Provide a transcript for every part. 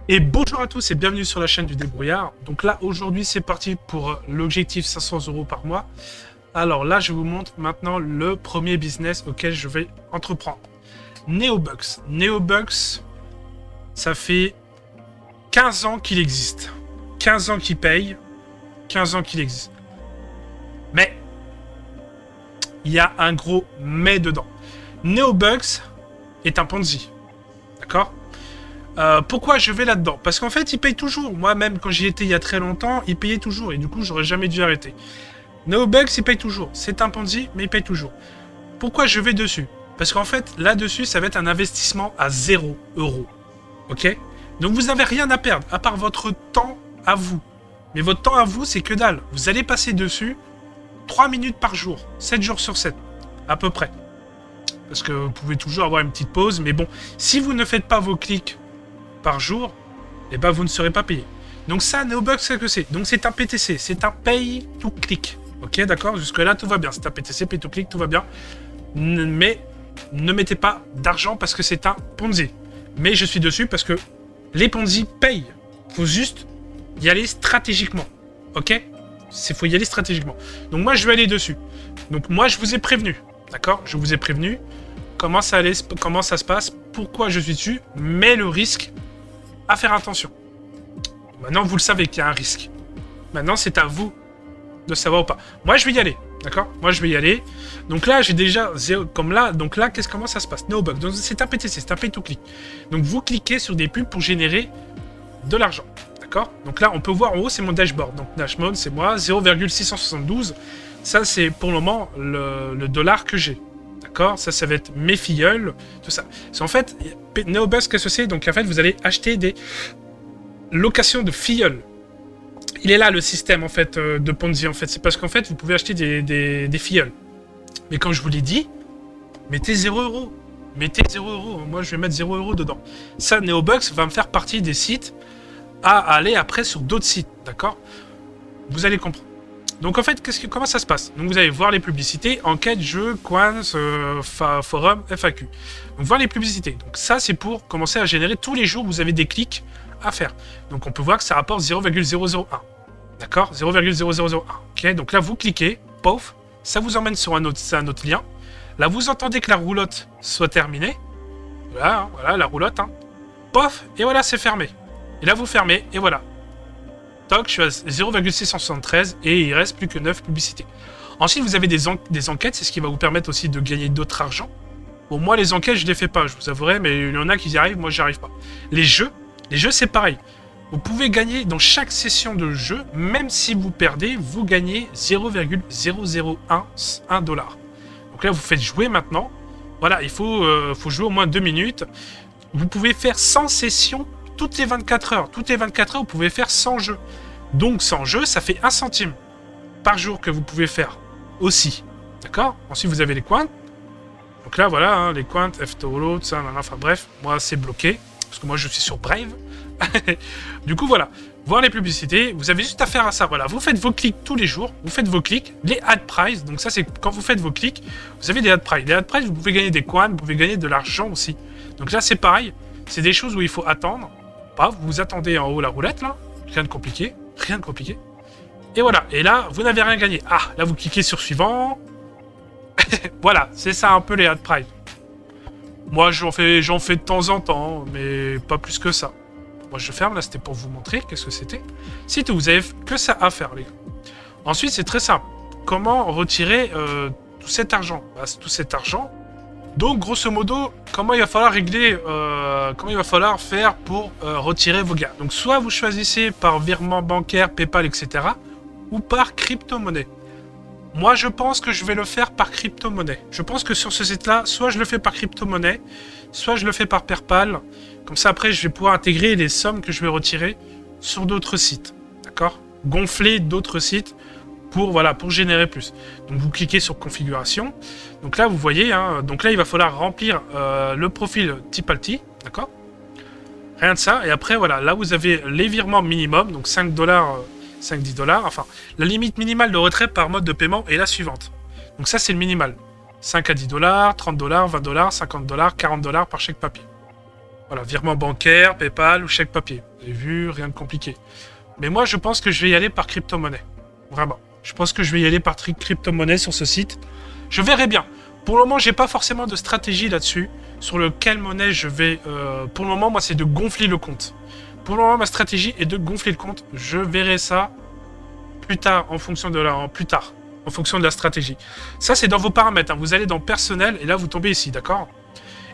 Et bonjour à tous et bienvenue sur la chaîne du débrouillard. Donc là, aujourd'hui, c'est parti pour l'objectif 500 € par mois. Alors là, je vous montre maintenant le premier business auquel je vais entreprendre. Neobucks. Neobucks, ça fait 15 ans qu'il existe. 15 ans qu'il paye, 15 ans qu'il existe. Mais, il y a un gros mais dedans. Neobucks est un Ponzi. D'accord ? Pourquoi je vais là-dedans? Parce qu'en fait, il paye toujours. Moi-même, quand j'y étais il y a très longtemps, il payait toujours. Et du coup, j'aurais jamais dû arrêter. NeoBucks, il paye toujours. C'est un Ponzi, mais il paye toujours. Pourquoi je vais dessus? Parce qu'en fait, là-dessus, ça va être un investissement à 0 €. Ok? Donc, vous n'avez rien à perdre, à part votre temps à vous. Mais votre temps à vous, c'est que dalle. Vous allez passer dessus 3 minutes par jour, 7 jours sur 7, à peu près. Parce que vous pouvez toujours avoir une petite pause. Mais bon, si vous ne faites pas vos clics par jour, et ben vous ne serez pas payé. Donc ça, Neobucks, c'est que c'est. Donc c'est un PTC, c'est un pay to click. Ok, d'accord, jusque là tout va bien. C'est un PTC, pay to click, tout va bien. Mais ne mettez pas d'argent parce que c'est un Ponzi. Mais je suis dessus parce que les Ponzi payent. Faut juste y aller stratégiquement. Ok, faut y aller stratégiquement. Donc moi je vais aller dessus. Donc moi je vous ai prévenu. D'accord, je vous ai prévenu. Comment ça se passe, pourquoi je suis dessus, mais le risque à faire attention. Maintenant, vous le savez qu'il y a un risque. Maintenant, c'est à vous de savoir ou pas. Moi, je vais y aller, d'accord? Moi, je vais y aller. Donc là, j'ai déjà comme là. Donc là, comment ça se passe? NoBug. Donc c'est un PTC, c'est un pay to click. Donc vous cliquez sur des pubs pour générer de l'argent, d'accord? Donc là, on peut voir en haut, c'est mon dashboard. Donc dashboard, c'est moi, 0,672. Ça, c'est pour le moment le dollar que j'ai. D'accord, ça va être mes filleuls, tout ça. En fait, Neobucks, qu'est-ce que c'est? Donc en fait, vous allez acheter des locations de filleuls. Il est là le système en fait de Ponzi en fait. C'est parce qu'en fait, vous pouvez acheter des filleuls. Mais comme je vous l'ai dit, mettez 0 €. Mettez 0 €. Moi, je vais mettre 0 € dedans. Ça, Neobucks va me faire partie des sites à aller après sur d'autres sites. D'accord? Vous allez comprendre. Donc en fait, comment ça se passe? Donc vous allez voir les publicités, enquête, jeux, coins, forum, FAQ. Donc voir les publicités. Donc ça, c'est pour commencer à générer tous les jours, vous avez des clics à faire. Donc on peut voir que ça rapporte 0,001. D'accord? 0,0001. Ok, donc là, vous cliquez, pof, ça vous emmène sur un autre lien. Là, vous entendez que la roulotte soit terminée. Voilà, voilà la roulotte. Hein. Pof, et voilà, c'est fermé. Et là, vous fermez, et voilà. Je suis à 0,673 et il reste plus que 9 publicités. Ensuite, vous avez des enquêtes, c'est ce qui va vous permettre aussi de gagner d'autres argent. Bon, moi, les enquêtes, je les fais pas, je vous avouerai, mais il y en a qui y arrivent, moi, j'y arrive pas. Les jeux, c'est pareil. Vous pouvez gagner dans chaque session de jeu, même si vous perdez, vous gagnez 0,001 $. Donc là, vous faites jouer maintenant. Voilà, il faut jouer au moins 2 minutes. Vous pouvez faire 100 sessions toutes les 24 heures. Toutes les 24 heures, vous pouvez faire 100 jeux. Donc 100 jeux, ça fait 1 centime par jour que vous pouvez faire aussi. D'accord? Ensuite, vous avez les coins. Donc là, voilà, hein, les coins, F-Toro, tout ça, enfin bref, moi, c'est bloqué. Parce que moi, je suis sur Brave. Du coup, voilà. Voir les publicités, vous avez juste à faire à ça. Voilà, vous faites vos clics tous les jours. Vous faites vos clics. Les ad price, donc ça, c'est quand vous faites vos clics, vous avez des ad price. Les ad price, vous pouvez gagner des coins, vous pouvez gagner de l'argent aussi. Donc là, c'est pareil. C'est des choses où il faut attendre. Paf, vous attendez en haut la roulette, là. Rien de compliqué. Rien de compliqué. Et voilà. Et là, vous n'avez rien gagné. Ah, là, vous cliquez sur suivant. Voilà, c'est ça un peu les ad price. Moi, j'en fais de temps en temps, mais pas plus que ça. Moi, je ferme, là, c'était pour vous montrer qu'est-ce que c'était. C'est tout, vous avez que ça à faire, les gars. Ensuite, c'est très simple. Comment retirer tout cet argent? Tout cet argent. Donc, grosso modo, comment il va falloir régler, comment il va falloir faire pour retirer vos gains. Donc, soit vous choisissez par virement bancaire, PayPal, etc., ou par crypto-monnaie. Moi, je pense que je vais le faire par crypto-monnaie. Je pense que sur ce site-là, soit je le fais par crypto-monnaie, soit je le fais par PayPal. Comme ça, après, je vais pouvoir intégrer les sommes que je vais retirer sur d'autres sites. D'accord? Gonfler d'autres sites pour générer plus. Donc vous cliquez sur configuration. Donc là vous voyez, hein, donc là il va falloir remplir le profil Tipalti, d'accord? Rien de ça. Et après voilà, là vous avez les virements minimum, donc 5 $, 5-10 $. Enfin, la limite minimale de retrait par mode de paiement est la suivante. Donc ça c'est le minimal. 5 à 10 $, 30 $, 20 $, 50 $, 40 $ par chèque papier. Voilà, virement bancaire, PayPal ou chèque papier. Vous avez vu, rien de compliqué. Mais moi, je pense que je vais y aller par crypto-monnaie. Vraiment. Je pense que je vais y aller par crypto-monnaie sur ce site. Je verrai bien. Pour le moment, j'ai pas forcément de stratégie là-dessus. Sur lequel monnaie je vais... pour le moment, moi, c'est de gonfler le compte. Pour le moment, ma stratégie est de gonfler le compte. Je verrai ça plus tard, en fonction de la stratégie. Ça, c'est dans vos paramètres. Hein. Vous allez dans personnel, et là, vous tombez ici, d'accord?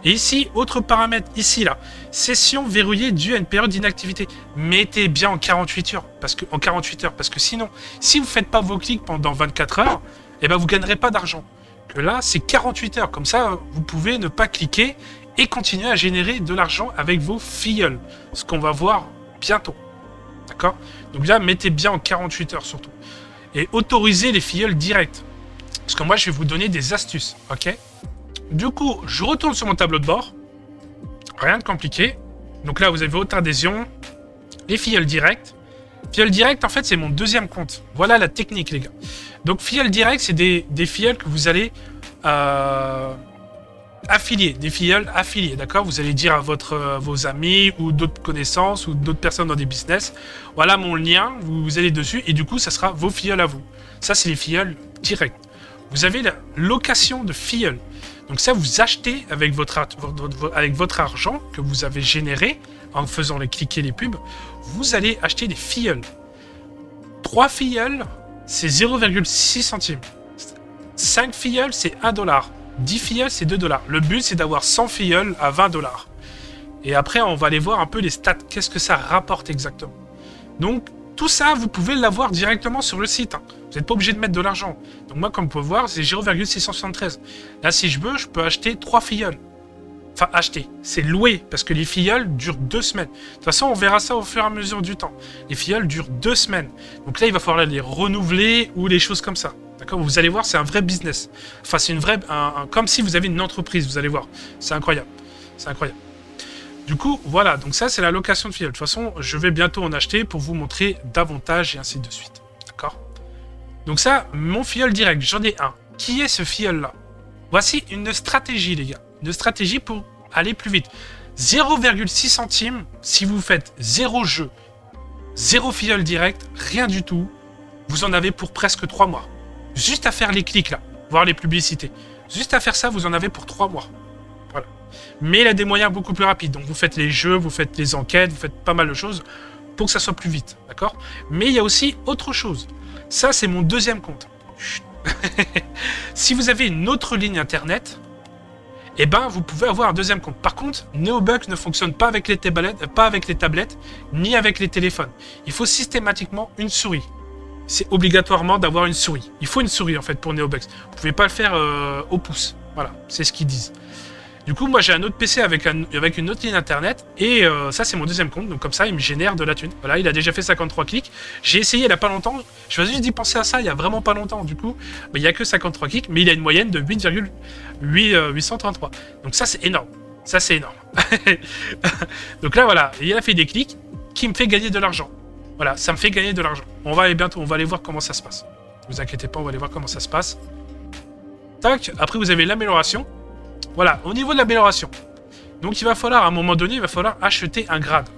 Et ici, autre paramètre, ici, là. Session verrouillée due à une période d'inactivité. Mettez bien en 48 heures. Parce que sinon, si vous ne faites pas vos clics pendant 24 heures, eh ben, vous ne gagnerez pas d'argent. Que là, c'est 48 heures. Comme ça, vous pouvez ne pas cliquer et continuer à générer de l'argent avec vos filleuls. Ce qu'on va voir bientôt. D'accord? Donc là, mettez bien en 48 heures surtout. Et autorisez les filleuls directs. Parce que moi, je vais vous donner des astuces. Ok? Du coup, je retourne sur mon tableau de bord. Rien de compliqué. Donc là, vous avez votre adhésion. Les filleuls directs. Filleul direct, en fait, c'est mon deuxième compte. Voilà la technique, les gars. Donc, filleul direct, c'est des filleuls que vous allez affilier. Des filleuls affiliés, d'accord? Vous allez dire à vos amis ou d'autres connaissances ou d'autres personnes dans des business. Voilà mon lien, vous allez dessus et du coup, ça sera vos filleuls à vous. Ça, c'est les filleuls directs. Vous avez la location de filleuls. Donc ça, vous achetez avec votre argent que vous avez généré en faisant cliquer les pubs, vous allez acheter des filleuls. 3 filleuls, c'est 0,6 centimes. 5 filleuls, c'est 1 dollar. 10 filleuls, c'est 2 dollars. Le but, c'est d'avoir 100 filleuls à 20 dollars. Et après, on va aller voir un peu les stats. Qu'est-ce que ça rapporte exactement? Donc, tout ça, vous pouvez l'avoir directement sur le site. Hein. Vous n'êtes pas obligé de mettre de l'argent. Donc moi, comme vous pouvez voir, c'est 0,673. Là, si je veux, je peux acheter 3 filleuls. Enfin, acheter. C'est louer, parce que les filleuls durent 2 semaines. De toute façon, on verra ça au fur et à mesure du temps. Les filleuls durent 2 semaines. Donc là, il va falloir les renouveler ou les choses comme ça. D'accord? Vous allez voir, c'est un vrai business. Enfin, c'est une vraie... comme si vous avez une entreprise, vous allez voir. C'est incroyable. C'est incroyable. Du coup, voilà. Donc ça, c'est la location de filleuls. De toute façon, je vais bientôt en acheter pour vous montrer davantage et ainsi de suite. D'accord? Donc ça, mon filleul direct, j'en ai un. Qui est ce filleul-là? Voici une stratégie, les gars. Une stratégie pour aller plus vite. 0,6 centimes si vous faites 0 jeu, 0 filleul direct, rien du tout. Vous en avez pour presque 3 mois. Juste à faire les clics là, voir les publicités. Juste à faire ça, vous en avez pour 3 mois. Voilà. Mais il a des moyens beaucoup plus rapides. Donc vous faites les jeux, vous faites les enquêtes, vous faites pas mal de choses pour que ça soit plus vite. D'accord? Mais il y a aussi autre chose. Ça, c'est mon deuxième compte. Si vous avez une autre ligne internet, eh ben, vous pouvez avoir un deuxième compte. Par contre, Neobug ne fonctionne pas avec les tablettes, ni avec les téléphones. Il faut systématiquement une souris. C'est obligatoirement d'avoir une souris. Il faut une souris, en fait, pour Neobug. Vous pouvez pas le faire au pouce. Voilà, c'est ce qu'ils disent. Du coup, moi, j'ai un autre PC avec une autre ligne internet. Et ça, c'est mon deuxième compte. Donc, comme ça, il me génère de la thune. Voilà, il a déjà fait 53 clics. J'ai essayé il n'y a pas longtemps. Je me suis juste dit penser à ça il n'y a vraiment pas longtemps. Du coup, il n'y a que 53 clics. Mais il a une moyenne de 8,833. Donc, ça, c'est énorme. Ça, c'est énorme. Donc là, voilà. Il a fait des clics qui me fait gagner de l'argent. Voilà, ça me fait gagner de l'argent. On va aller voir comment ça se passe. Ne vous inquiétez pas, on va aller voir comment ça se passe. Tac. Après, vous avez l'amélioration. Voilà, au niveau de l'amélioration. Donc il va falloir, à un moment donné, il va falloir acheter un grade.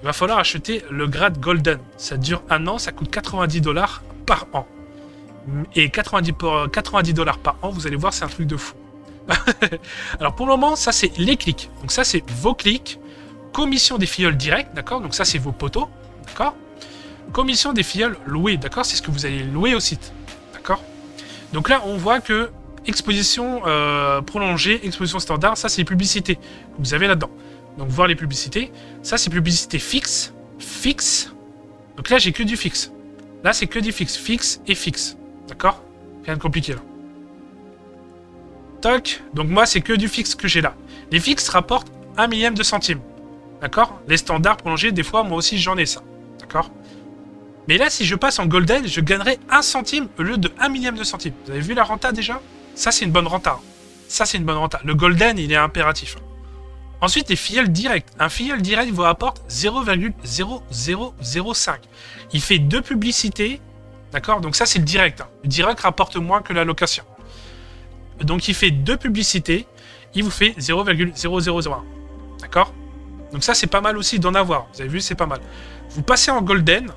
Il va falloir acheter le grade Golden. Ça dure 1 an, ça coûte 90 $ par an. Et 90 $ par an, vous allez voir, c'est un truc de fou. Alors pour le moment, ça c'est les clics. Donc ça c'est vos clics. Commission des filleuls directs, d'accord? Donc ça c'est vos poteaux, d'accord? Commission des filleuls loués, d'accord? C'est ce que vous allez louer au site, d'accord? Donc là, on voit que exposition prolongée, exposition standard, ça c'est les publicités que vous avez là-dedans. Donc voir les publicités, ça c'est publicité fixe, Donc là j'ai que du fixe. Là c'est que du fixe et fixe. D'accord? Rien de compliqué là. Toc, donc moi c'est que du fixe que j'ai là. Les fixes rapportent 1 millième de centime. D'accord? Les standards prolongés, des fois moi aussi j'en ai ça. D'accord? Mais là si je passe en golden, je gagnerai 1 centime au lieu de 1 millième de centime. Vous avez vu la renta déjà? Ça, c'est une bonne renta. Ça, c'est une bonne renta. Le golden, il est impératif. Ensuite, les filleuls directs. Un filleul direct vous apporte 0,0005. Il fait 2 publicités. D'accord? Donc ça, c'est le direct. Hein. Le direct rapporte moins que la location. Donc, il fait 2 publicités. Il vous fait 0,0001. D'accord? Donc ça, c'est pas mal aussi d'en avoir. Vous avez vu, c'est pas mal. Vous passez en golden,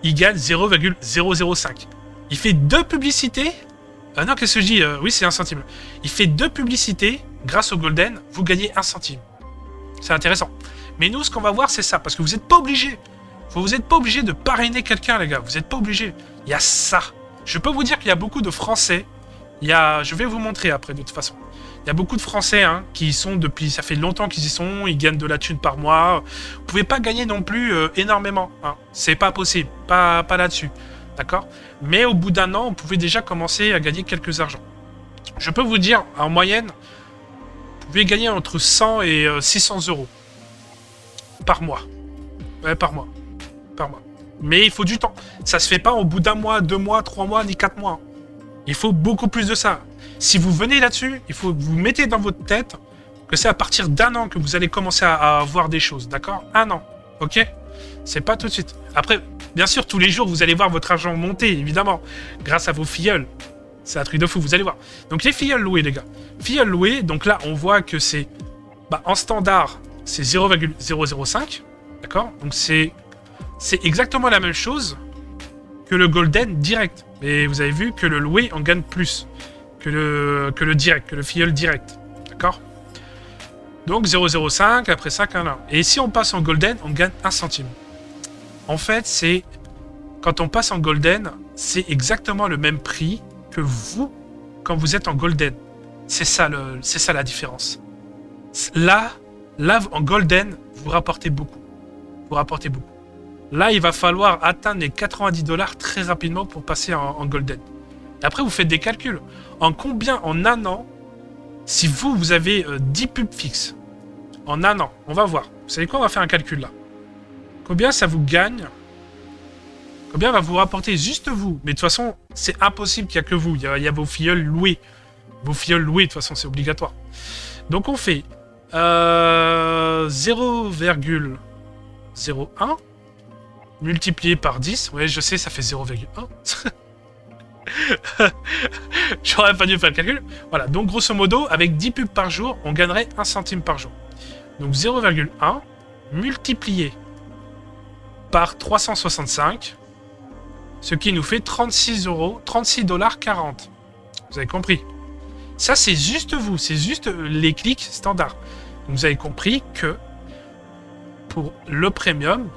il gagne 0,005. Il fait 2 publicités. Ah non, qu'est-ce que je dis oui, c'est 1 centime. Il fait 2 publicités. Grâce au golden, vous gagnez 1 centime. C'est intéressant. Mais nous, ce qu'on va voir, c'est ça. Parce que vous n'êtes pas obligé. Vous n'êtes pas obligé de parrainer quelqu'un, les gars. Vous n'êtes pas obligé. Il y a ça. Je peux vous dire qu'il y a beaucoup de Français. Je vais vous montrer après, de toute façon. Il y a beaucoup de Français qui y sont depuis... Ça fait longtemps qu'ils y sont. Ils gagnent de la thune par mois. Vous ne pouvez pas gagner non plus énormément. C'est pas possible. Pas là-dessus. D'accord? Mais au bout d'un an, vous pouvez déjà commencer à gagner quelques argents. Je peux vous dire, en moyenne, vous pouvez gagner entre 100 et 600 euros. Par mois. Ouais, par mois. Par mois. Mais il faut du temps. Ça se fait pas au bout d'un mois, 2 mois, 3 mois, ni 4 mois. Il faut beaucoup plus de ça. Si vous venez là-dessus, il faut que vous mettez dans votre tête que c'est à partir d'1 an que vous allez commencer à voir des choses. D'accord? 1 an. Ok? C'est pas tout de suite. Après, bien sûr, tous les jours, vous allez voir votre argent monter, évidemment. Grâce à vos filleuls. C'est un truc de fou, vous allez voir. Donc les filleuls loués, les gars. Filleuls loués, donc là, on voit que c'est... en standard, c'est 0,005. D'accord? Donc c'est exactement la même chose que le golden direct. Mais vous avez vu que le loué en gagne plus que le direct, que le filleul direct. D'accord? Donc 0,05, après 5, 1. Et si on passe en golden, on gagne 1 centime. En fait, c'est... Quand on passe en golden, c'est exactement le même prix que vous, quand vous êtes en golden. C'est ça la différence. Là, en golden, vous rapportez beaucoup. Vous rapportez beaucoup. Là, il va falloir atteindre les 90 $ très rapidement pour passer en golden. Et après, vous faites des calculs. En 1 an, si vous avez 10 pubs fixes, en 1 an, on va voir. Vous savez quoi? On va faire un calcul là. Combien ça vous gagne? Combien va vous rapporter juste vous? Mais de toute façon, c'est impossible qu'il n'y a que vous. Il y a vos filleuls loués. Vos filleuls loués, de toute façon, c'est obligatoire. Donc on fait 0,01 multiplié par 10. Ouais, je sais, ça fait 0,1. J'aurais pas dû faire le calcul. Voilà, donc grosso modo, avec 10 pubs par jour, on gagnerait 1 centime par jour. Donc 0,1 multiplié par 365, ce qui nous fait 36 €, 36,40 $. Vous avez compris? Ça, c'est juste vous, c'est juste les clics standards. Donc, vous avez compris que pour le premium,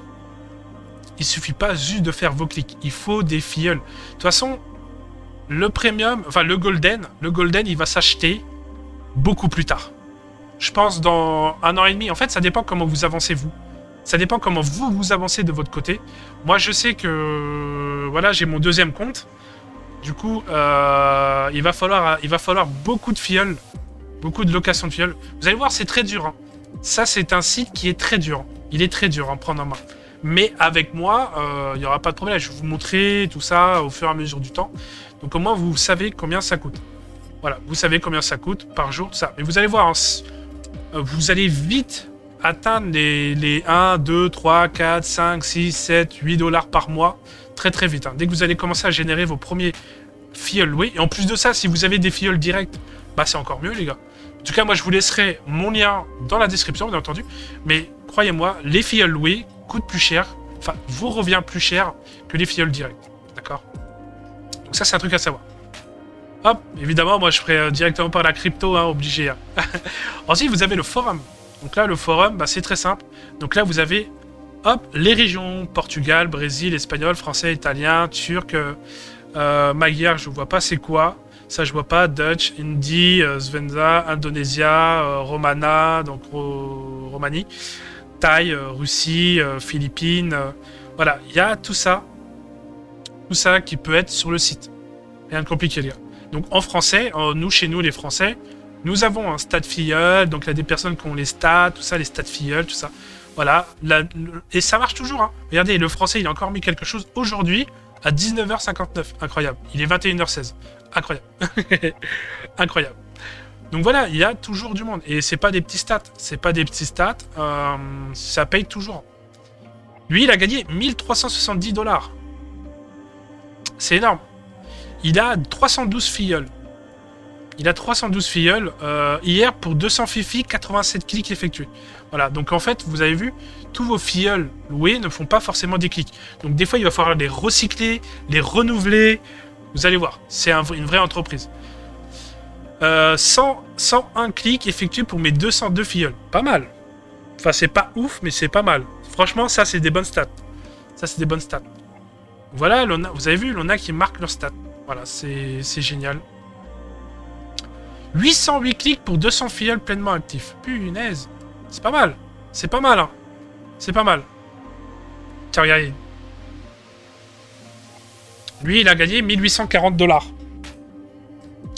il suffit pas juste de faire vos clics, il faut des filleuls. De toute façon, le premium, enfin le golden, il va s'acheter beaucoup plus tard. Je pense dans 1 an et demi. En fait, ça dépend comment vous avancez vous. Ça dépend comment vous avancez de votre côté. Moi, je sais que voilà, j'ai mon 2e compte. Du coup, il va falloir beaucoup de filleuls, beaucoup de location de filleuls. Vous allez voir, c'est très dur. Ça, c'est un site qui est très dur. Il est très dur à prendre en main. Mais avec moi, il n'y aura pas de problème. Je vais vous montrer tout ça au fur et à mesure du temps. Donc au moins, vous savez combien ça coûte. Voilà, vous savez combien ça coûte par jour, tout ça. Mais vous allez voir, vous allez vite atteindre les 1, 2, 3, 4, 5, 6, 7, 8 $ par mois. Très très vite. Dès que vous allez commencer à générer vos premiers filleuls loués. Et en plus de ça, si vous avez des filleuls directs, bah c'est encore mieux, les gars. En tout cas, moi, je vous laisserai mon lien dans la description, bien entendu. Mais croyez-moi, les filleuls loués coûtent plus cher, enfin, vous revient plus cher que les filleuls directs. D'accord? Donc ça, c'est un truc à savoir. Hop, évidemment, moi, je ferai directement par la crypto, obligé. Ensuite, vous avez le forum. Donc là, le forum, bah, c'est très simple. Donc là, vous avez, hop, les régions, Portugal, Brésil, espagnol, français, italien, turc, magyar, je vois pas c'est quoi. Ça, je vois pas. Dutch, Hindi, Svenza, Indonésia, Romana, donc Roumanie, Thaï, Russie, Philippines. Voilà, il y a tout ça qui peut être sur le site. Rien de compliqué, les gars. Donc en français, chez nous, les Français, nous avons un stat filleul. Donc il y a des personnes qui ont les stats, tout ça, les stats filleuls, tout ça. Voilà. Et ça marche toujours. Regardez, le français, il a encore mis quelque chose aujourd'hui à 19h59. Incroyable. Il est 21h16. Incroyable. Incroyable. Donc voilà, il y a toujours du monde. Et c'est pas des petits stats. C'est pas des petits stats. Ça paye toujours. Lui, il a gagné 1370 $. C'est énorme. Il a 312 filleuls. Il a 312 filleuls. Hier, pour 200 fifi, 87 clics effectués. Voilà, donc en fait, vous avez vu, tous vos filleuls loués ne font pas forcément des clics. Donc des fois, il va falloir les recycler, les renouveler. Vous allez voir, c'est une vraie entreprise. 101 clics effectués pour mes 202 filleuls. Pas mal. Enfin, c'est pas ouf, mais c'est pas mal. Franchement, ça, c'est des bonnes stats. Ça, c'est des bonnes stats. Voilà, vous avez vu, l'on a qui marque leurs stats. Voilà, c'est génial. 808 clics pour 200 filleuls pleinement actifs. Punaise. C'est pas mal. C'est pas mal, hein. C'est pas mal. Tiens, regardez. Lui, il a gagné 1840 $.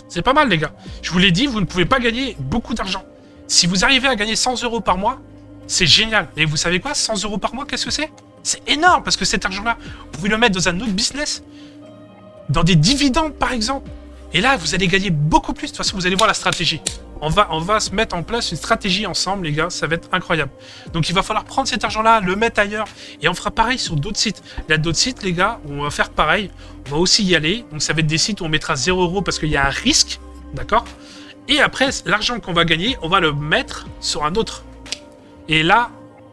C'est pas mal, les gars. Je vous l'ai dit, vous ne pouvez pas gagner beaucoup d'argent. Si vous arrivez à gagner 100 € par mois, c'est génial. Et vous savez quoi, 100 € par mois, qu'est-ce que c'est? C'est énorme, parce que cet argent-là, vous pouvez le mettre dans un autre business, dans des dividendes, par exemple. Et là, vous allez gagner beaucoup plus. De toute façon, vous allez voir la stratégie. On va se mettre en place une stratégie ensemble, les gars. Ça va être incroyable. Donc, il va falloir prendre cet argent-là, le mettre ailleurs. Et on fera pareil sur d'autres sites. Il y a d'autres sites, les gars, où on va faire pareil. On va aussi y aller. Donc, ça va être des sites où on mettra 0 € parce qu'il y a un risque. D'accord? Et après, l'argent qu'on va gagner, on va le mettre sur un autre. Et là,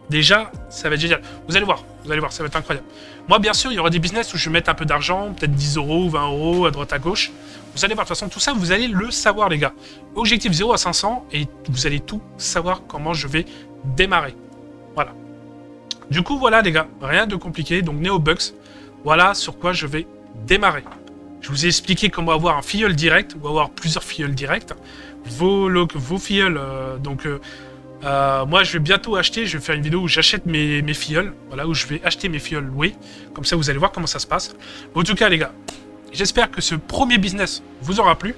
déjà, ça va être génial. Vous allez voir, ça va être incroyable. Moi, bien sûr, il y aura des business où je vais mettre un peu d'argent, peut-être 10 € ou 20 € à droite à gauche. Vous allez voir, de toute façon, tout ça, vous allez le savoir, les gars. Objectif 0 à 500, et vous allez tout savoir comment je vais démarrer. Voilà. Du coup, voilà, les gars, rien de compliqué. Donc, Neobucks, voilà sur quoi je vais démarrer. Je vous ai expliqué comment avoir un filleul direct, ou avoir plusieurs filleuls directs. Vos filleuls, moi, je vais bientôt acheter, je vais faire une vidéo où j'achète mes filleuls, voilà, où je vais acheter mes filleuls loués. Comme ça, vous allez voir comment ça se passe. En tout cas, les gars, j'espère que ce premier business vous aura plu. De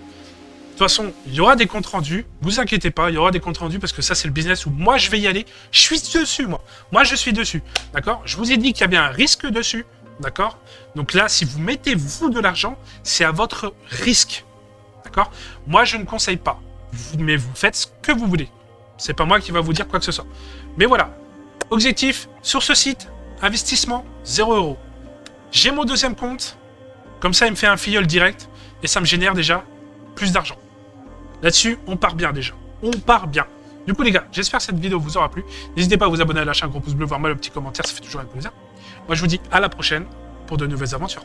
toute façon, il y aura des comptes rendus. Vous inquiétez pas, il y aura des comptes rendus parce que ça, c'est le business où moi, je vais y aller. Je suis dessus, moi. Moi, je suis dessus. D'accord? Je vous ai dit qu'il y avait un risque dessus. D'accord? Donc là, si vous mettez, vous, de l'argent, c'est à votre risque. D'accord? Moi, je ne conseille pas. Mais vous faites ce que vous voulez. C'est pas moi qui va vous dire quoi que ce soit. Mais voilà. Objectif, sur ce site, investissement, 0 €. J'ai mon deuxième compte. Comme ça, il me fait un filleul direct. Et ça me génère déjà plus d'argent. Là-dessus, on part bien déjà. On part bien. Du coup, les gars, j'espère que cette vidéo vous aura plu. N'hésitez pas à vous abonner, à lâcher un gros pouce bleu, voir mal le petit commentaire, ça fait toujours un plaisir. Moi, je vous dis à la prochaine pour de nouvelles aventures.